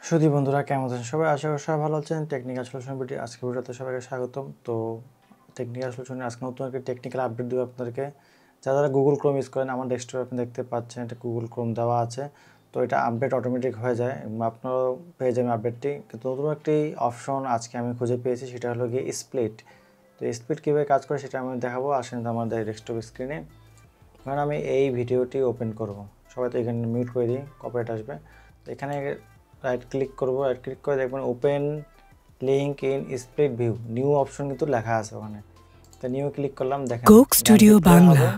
সুধী বন্ধুরা কেমন আছেন সবাই? আশা করি সবাই ভালো আছেন। টেকনিক্যাল সলিউশন ভিডিও আজকে ভিডিওতে সবাইকে স্বাগতম। তো টেকনিক্যাল সলিউশনে আজকে নতুন একটা টেকনিক্যাল আপডেট দেবো আপনাদেরকে। যারা গুগল ক্রোম ইউজ করেন, আমার ডেস্কটপে আপনি দেখতে পাচ্ছেন এটা গুগল ক্রোম দেওয়া আছে। তো এটা আপডেট অটোমেটিক হয়ে যায়, আপনারাও পেয়ে যাবেন আপডেটটি। কিন্তু নতুন একটি অপশন আজকে আমি খুঁজে পেয়েছি, সেটা হলো গিয়ে স্প্লিট। তো স্প্লিট কীভাবে কাজ করে সেটা আমি দেখাবো। আসেন আমাদের ডেস্কটপ স্ক্রিনে। কারণ আমি এই ভিডিওটি ওপেন করব, সবাই তো এখানে মিউট করে দিই, কপিরাইট আসবে। তো এখানে রাইট ক্লিক করব, রাইট ক্লিক করে দেখবেন open link in split view, new option কিন্তু লেখা আছে ওখানে। তো নিউ ক্লিক করলাম, দেখেন কোক স্টুডিও বাংলা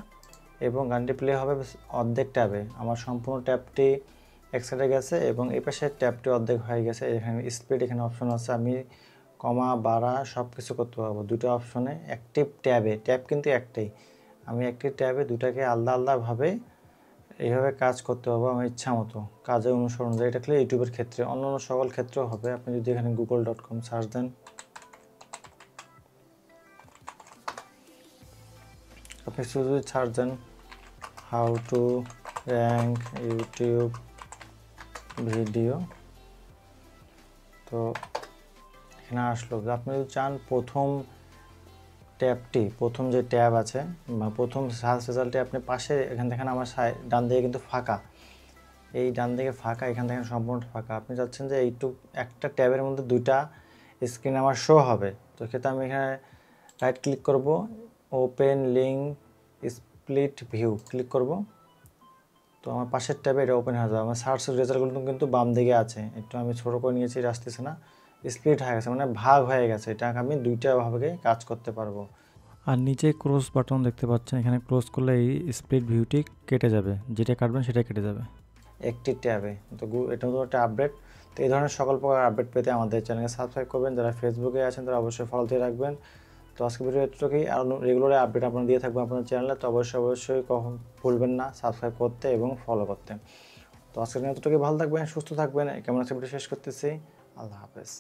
এবং গানটি প্লে হবে অর্ধেক ট্যাবে। আমার সম্পূর্ণ ট্যাবটি এক সাইডে গেছে এবং এই পাশে ট্যাবটি অর্ধেক হয়ে গেছে। এখানে স্প্লিট এখানে অপশন আছে, আমি কমা বাড়া সব কিছু করতে পারবো দুটো অপশনে অ্যাক্টিভ ট্যাবে। ট্যাব কিন্তু একটাই, আমি একটি ট্যাবে দুটাকে আলাদা আলাদাভাবে এইভাবে কাজ করতে পারবো আমার ইচ্ছা মতো, কাজে অনুসরণ যায়। এটা খেলে ইউটিউবের ক্ষেত্রে, অন্য অন্য সকল ক্ষেত্রেও হবে। আপনি যদি এখানে google.com সার্চ দেন, আপনি শুধু সার্চ দেন how to rank YouTube video, তো এখানে আসলো। আপনি যদি চান প্রথম যে ট্যাব আছে বা প্রথম সার্চ রেজাল্টে আপনি পাশে এখান দেখেন আমার ডান দিকে কিন্তু ফাঁকা, এই ডান দিকে ফাঁকা, এখান থেকে সম্পূর্ণ ফাঁকা। আপনি চাচ্ছেন যে এইটুক একটা ট্যাবের মধ্যে দুইটা স্ক্রিন আমার শো হবে, তো সেক্ষেত্রে আমি এখানে রাইট ক্লিক করব, open link split view click করব। তো আমার পাশের ট্যাবে এটা ওপেন হয়ে যাবে। আমার সার্চ রেজাল্টগুলো কিন্তু বাম দিকে আছে, একটু আমি ছোটো করে নিয়েছি, আসতেছে না, স্প্লিট হয়ে গেছে, মানে ভাগ হয়ে গেছে। এটা আমি দুইটা ভাবে কাজ করতে পারবো। আর নিচে ক্লোজ বাটন দেখতে পাচ্ছেন, এখানে ক্লোজ করলে এই স্প্লিট ভিউটি কেটে যাবে, যেটা কাটবেন সেটা কেটে যাবে একটি ট্যাবে। তো এটা নতুন একটা আপডেট। তো এই ধরনের সকল প্রকার আপডেট পেতে আমাদের চ্যানেলকে সাবস্ক্রাইব করবেন। যারা ফেসবুকে আছেন তারা অবশ্যই ফলো দিয়ে রাখবেন। তো আজকে ভিডিও এতটুকুই, আর রেগুলার আপডেট আপনারা দিয়ে থাকবেন আপনার চ্যানেলে। তো অবশ্যই কখন ভুলবেন না সাবস্ক্রাইব করতে এবং ফলো করতে। তো আজকে এতটুকুই, ভালো থাকবেন, সুস্থ থাকবেন। কেমন আছে ভিডিও শেষ করতেছি। আল্লাহ হাফেজ।